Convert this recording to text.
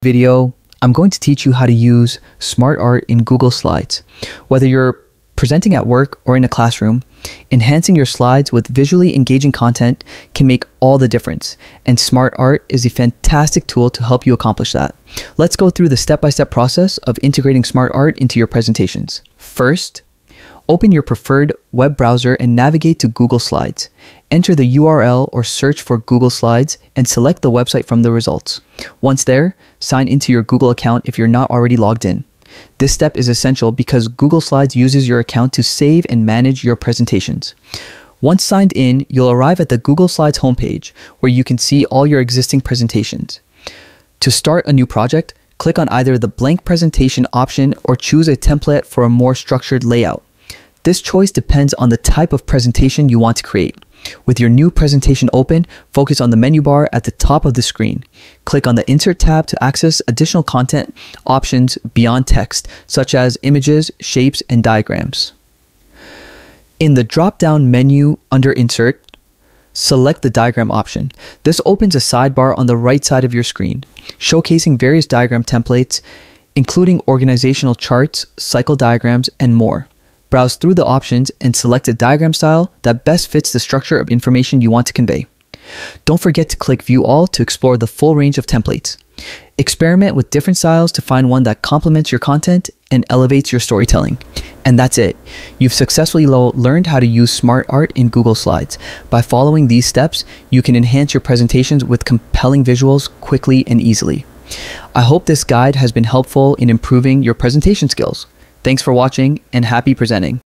Video, I'm going to teach you how to use Smartart in Google Slides. Whether you're presenting at work or in a classroom, enhancing your slides with visually engaging content can make all the difference, and Smartart is a fantastic tool to help you accomplish that. Let's go through the step-by-step process of integrating Smartart into your presentations. First, open your preferred web browser and navigate to Google Slides. Enter the URL or search for Google Slides and select the website from the results. Once there, sign into your Google account if you're not already logged in. This step is essential because Google Slides uses your account to save and manage your presentations. Once signed in, you'll arrive at the Google Slides homepage where you can see all your existing presentations. To start a new project, click on either the blank presentation option or choose a template for a more structured layout. This choice depends on the type of presentation you want to create. With your new presentation open, focus on the menu bar at the top of the screen. Click on the Insert tab to access additional content options beyond text, such as images, shapes, and diagrams. In the drop-down menu under Insert, select the diagram option. This opens a sidebar on the right side of your screen, showcasing various diagram templates, including organizational charts, cycle diagrams, and more. Browse through the options and select a diagram style that best fits the structure of information you want to convey. Don't forget to click View All to explore the full range of templates. Experiment with different styles to find one that complements your content and elevates your storytelling. And that's it. You've successfully learned how to use Smartart in Google Slides. By following these steps, you can enhance your presentations with compelling visuals quickly and easily. I hope this guide has been helpful in improving your presentation skills. Thanks for watching and happy presenting.